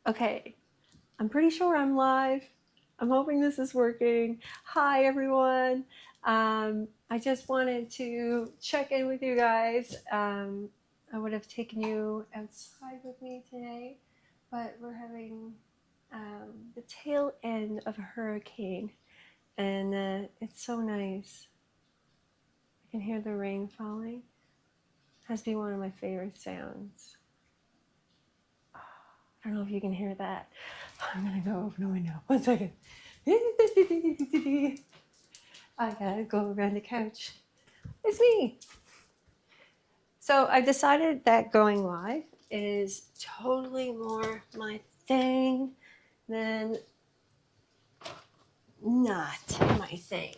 Okay, I'm pretty sure I'm live. I'm hoping this is working. Hi, everyone. I just wanted to check in with you guys. I would have taken you outside with me today, but we're having the tail end of a hurricane, and it's so nice. I can hear the rain falling. It has to be one of my favorite sounds. I don't know if you can hear that. I'm gonna go open the window. 1 second. I gotta go around the couch. It's me. So I decided that going live is totally more my thing than not my thing.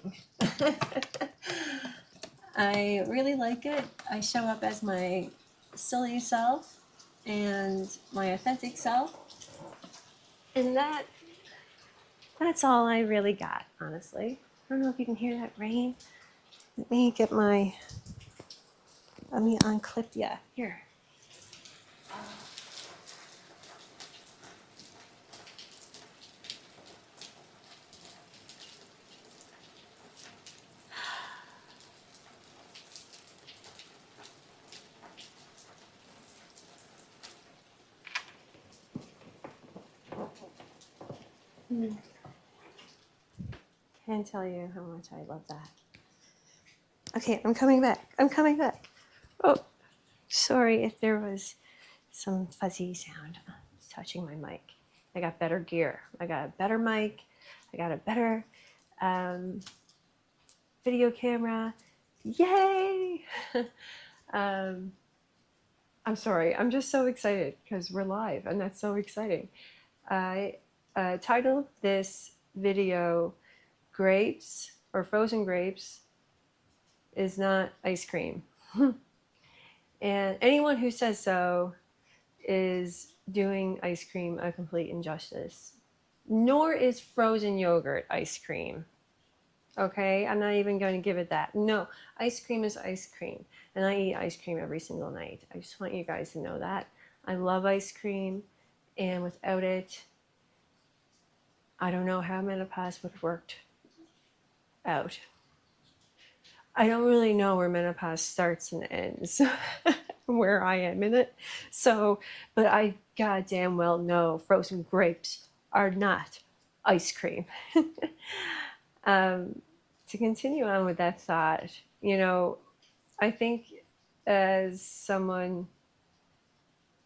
I really like it. I show up as my silly self and my authentic self. And that's all I really got, honestly. I don't know if you can hear that rain. Let me unclip ya. Here. Can't tell you how much I love that. Okay, I'm coming back. Oh, sorry if there was some fuzzy sound touching my mic. I got better gear. I got a better mic. I got a better video camera. Yay! I'm sorry. I'm just so excited because we're live, and that's so exciting. I titled this video "Grapes or Frozen Grapes is Not Ice Cream." And anyone who says so is doing ice cream a complete injustice. Nor is frozen yogurt ice cream. Okay, I'm not even going to give it that. No, ice cream is ice cream, and I eat ice cream every single night. I just want you guys to know that. I love ice cream, and without it, I don't know how menopause would have worked out. I don't really know where menopause starts and ends, where I am in it. So, but I goddamn well know frozen grapes are not ice cream. To continue on with that thought, I think as someone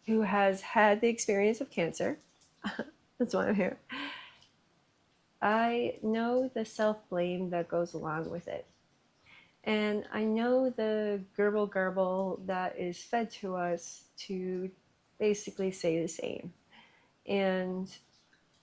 who has had the experience of cancer, that's why I'm here, I know the self-blame that goes along with it. And I know the garble that is fed to us to basically say the same. And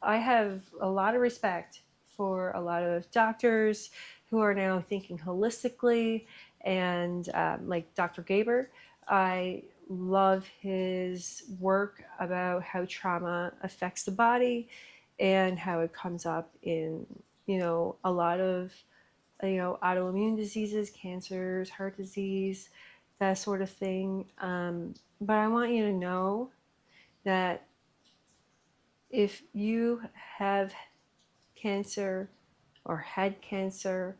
I have a lot of respect for a lot of doctors who are now thinking holistically, and like Dr. Gaber. I love his work about how trauma affects the body and how it comes up in, a lot of autoimmune diseases, cancers, heart disease, that sort of thing. But I want you to know that if you have cancer or had cancer,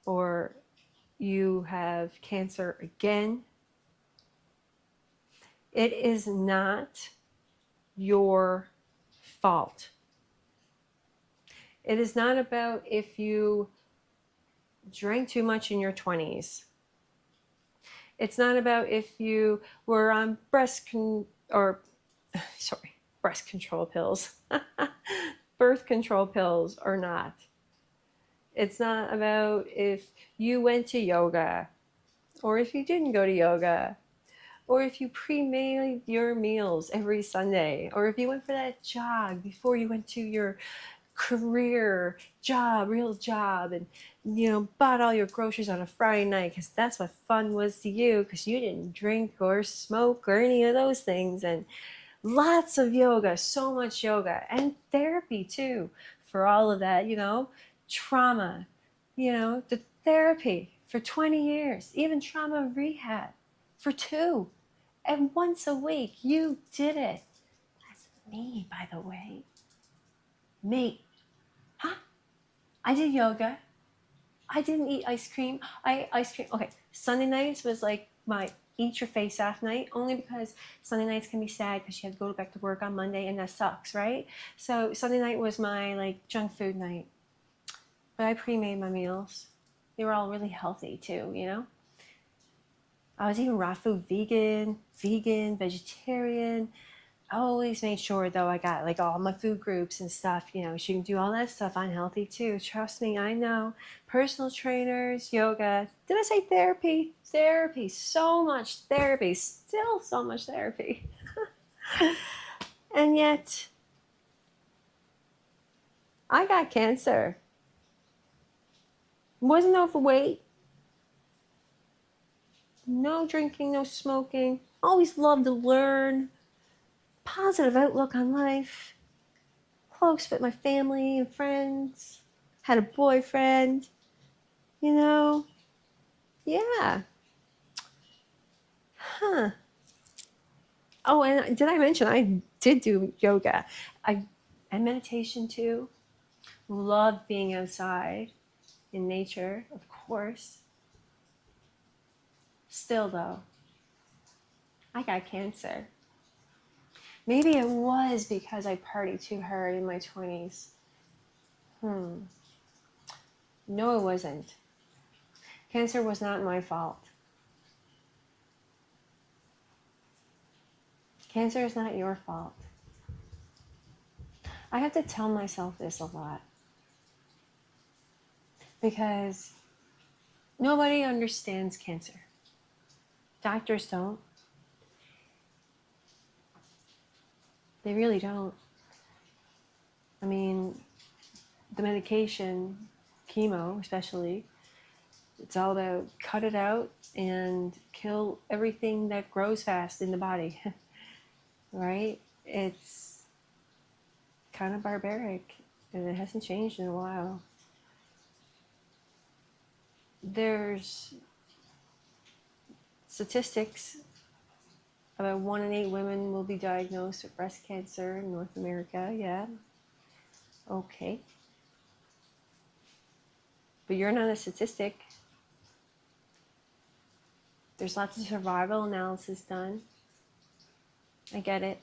or you have cancer again, it is not your fault. It is not about if you drank too much in your 20s. It's not about if you were on breast control pills, birth control pills or not. It's not about if you went to yoga or if you didn't go to yoga, or if you pre-made your meals every Sunday, or if you went for that jog before you went to your career job, real job, and bought all your groceries on a Friday night because that's what fun was to you, because you didn't drink or smoke or any of those things. And lots of yoga, so much yoga, and therapy too for all of that, trauma, the therapy for 20 years, even trauma rehab for 2, and once a week. You did it. That's Me, by the way. Me. Huh? I did yoga. I didn't eat ice cream. Ice cream. Okay, Sunday nights was like my eat your face off night, only because Sunday nights can be sad because you have to go back to work on Monday, and that sucks, right? So Sunday night was my like junk food night. But I pre-made my meals. They were all really healthy too, you know? I was eating raw food, vegan, vegetarian. I always made sure though I got like all my food groups and stuff. You know, you can do all that stuff unhealthy too. Trust me, I know. Personal trainers, yoga. Did I say therapy? Therapy. So much therapy. Still so much therapy. And yet, I got cancer. Wasn't overweight. No drinking, no smoking. Always loved to learn. Positive outlook on life. Close with my family and friends. Had a boyfriend. You know, yeah. Huh. Oh, and did I mention I did do yoga? I and meditation too. Love being outside in nature, of course. Still though, I got cancer. Maybe it was because I partied too hard in my 20s. No, it wasn't. Cancer was not my fault. Cancer is not your fault. I have to tell myself this a lot because nobody understands cancer. Doctors don't. They really don't. I mean, the medication, chemo especially, it's all about cut it out and kill everything that grows fast in the body, right? It's kind of barbaric and it hasn't changed in a while. There's statistics about 1 in 8 women will be diagnosed with breast cancer in North America. Yeah. Okay. But you're not a statistic. There's lots of survival analysis done. I get it.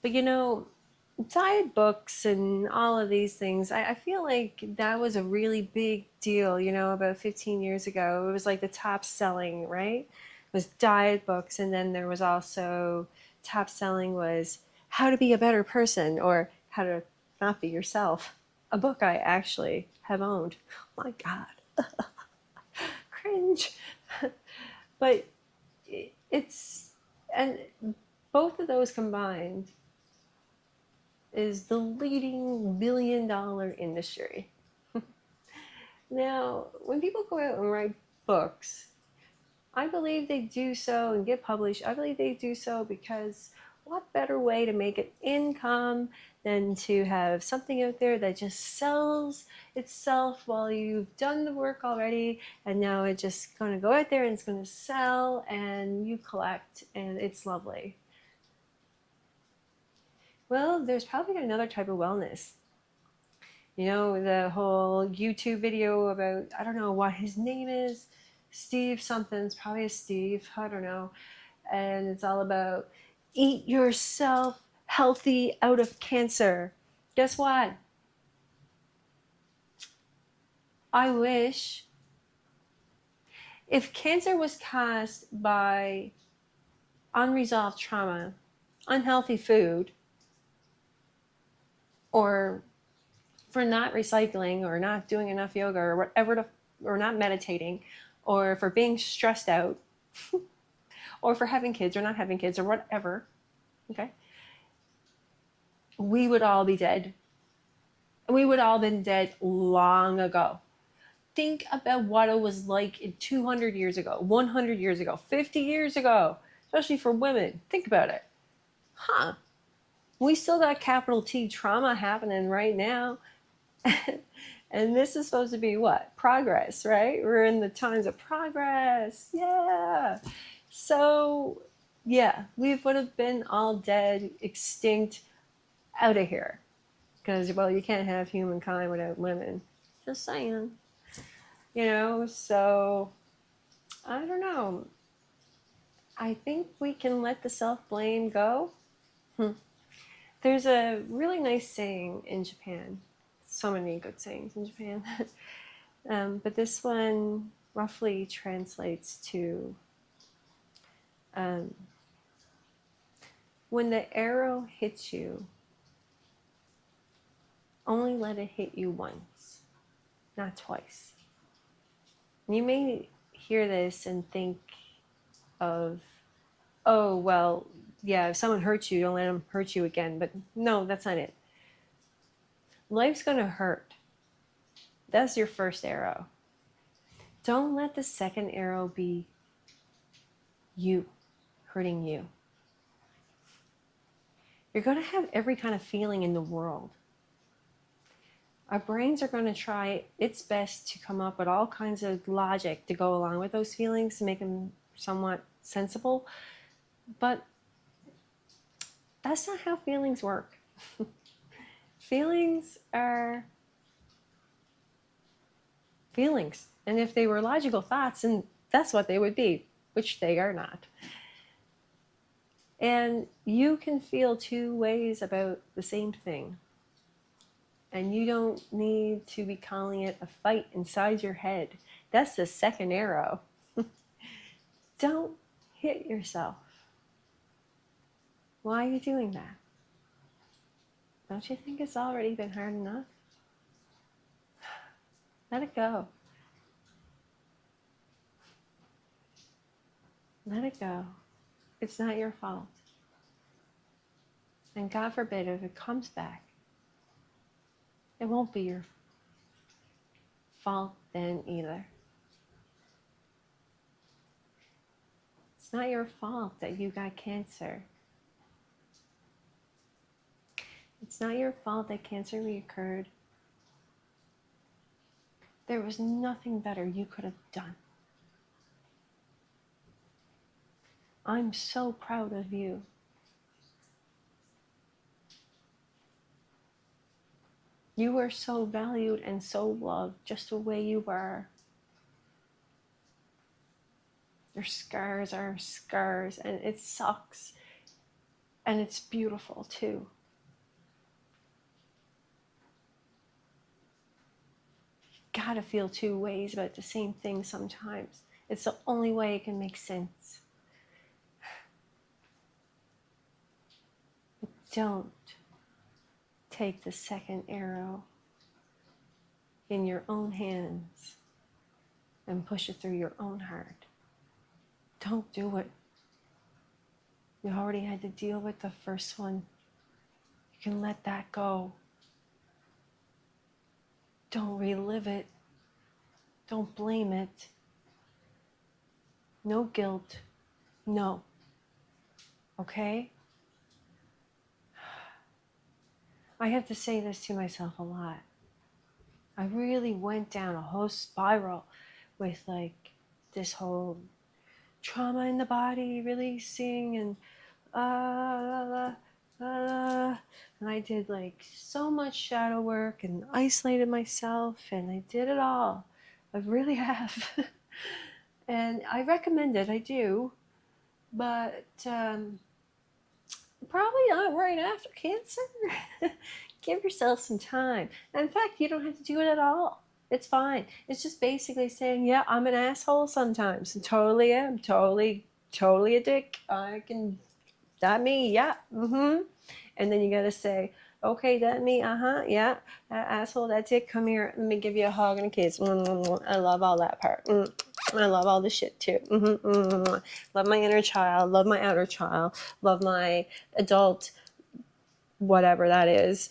But you know, diet books and all of these things, I feel like that was a really big deal, you know, about 15 years ago. It was like the top selling, right? It was diet books. And then there was also top selling was how to be a better person or how to not be yourself. A book I actually have owned. Oh my God. Cringe. But it's, and both of those combined is the leading $1 billion industry. Now, when people go out and write books, I believe they do so and get published. I believe they do so because what better way to make an income than to have something out there that just sells itself while you've done the work already, and now it's just going to go out there and it's going to sell and you collect and it's lovely. Well, there's probably another type of wellness. You know, the whole YouTube video about, I don't know what his name is, Steve something's probably a Steve, I don't know. And it's all about eat yourself healthy out of cancer. Guess what? I wish if cancer was caused by unresolved trauma, unhealthy food, or for not recycling or not doing enough yoga or whatever or not meditating or for being stressed out or for having kids or not having kids or whatever, okay, we would all be dead. We would all been dead long ago. Think about what it was like in 200 years ago, 100 years ago, 50 years ago, especially for women. Think about it. Huh. We still got capital T trauma happening right now. And this is supposed to be what? Progress, right? We're in the times of progress. Yeah. So yeah, we would have been all dead, extinct, out of here. Because, well, you can't have humankind without women. Just saying. So I don't know. I think we can let the self blame go. There's a really nice saying in Japan. So many good sayings in Japan. But this one roughly translates to um, when the arrow hits you, only let it hit you once, not twice. You may hear this and think of, oh, well, yeah, if someone hurts you, don't let them hurt you again. But no, that's not it. Life's going to hurt. That's your first arrow. Don't let the second arrow be you hurting you. You're going to have every kind of feeling in the world. Our brains are going to try its best to come up with all kinds of logic to go along with those feelings to make them somewhat sensible. But that's not how feelings work. Feelings are feelings. And if they were logical thoughts, then that's what they would be, which they are not. And you can feel two ways about the same thing. And you don't need to be calling it a fight inside your head. That's the second arrow. Don't hit yourself. Why are you doing that? Don't you think it's already been hard enough? Let it go. Let it go. It's not your fault. And God forbid if it comes back, it won't be your fault then either. It's not your fault that you got cancer. It's not your fault that cancer reoccurred. There was nothing better you could have done. I'm so proud of you. You were so valued and so loved just the way you were. Your scars are scars, and it sucks. And it's beautiful too. You gotta feel two ways about the same thing sometimes. It's the only way it can make sense. But don't take the second arrow in your own hands and push it through your own heart. Don't do it. You already had to deal with the first one. You can let that go. Don't relive it. Don't blame it. No guilt. No. Okay? I have to say this to myself a lot. I really went down a whole spiral with like this whole trauma in the body releasing and and I did like so much shadow work and isolated myself, and I did it all. I really have. And I recommend it, I do, but probably not right after cancer. Give yourself some time. And in fact, you don't have to do it at all. It's fine. It's just basically saying, yeah, I'm an asshole sometimes. And totally am. Totally a dick. That me, yeah. And then you gotta say, okay, that me, yeah. That asshole, that dick, come here. Let me give you a hug and a kiss. I love all that part. I love all the shit too. Love my inner child. Love my outer child. Love my adult, whatever that is,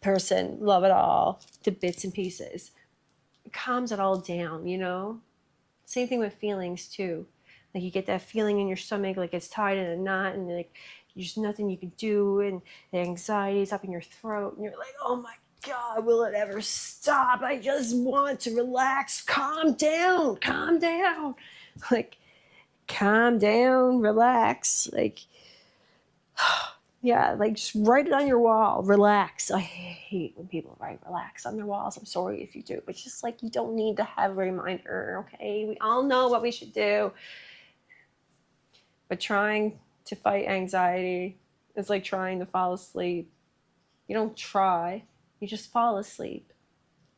person. Love it all to bits and pieces. It calms it all down, you know? Same thing with feelings too. Like you get that feeling in your stomach, like it's tied in a knot, and like there's nothing you can do, and the anxiety is up in your throat, and you're like, oh my God, will it ever stop? I just want to relax. Calm down. Like, calm down, relax. Like, yeah, like just write it on your wall. Relax. I hate when people write relax on their walls. I'm sorry if you do. It's just like you don't need to have a reminder, okay? We all know what we should do. But trying to fight anxiety is like trying to fall asleep. You don't try, you just fall asleep.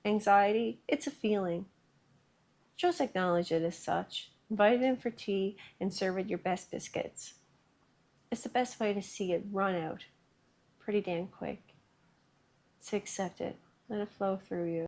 Anxiety, it's a feeling. Just acknowledge it as such. Invite it in for tea and serve it your best biscuits. It's the best way to see it run out pretty damn quick. To accept it, let it flow through you.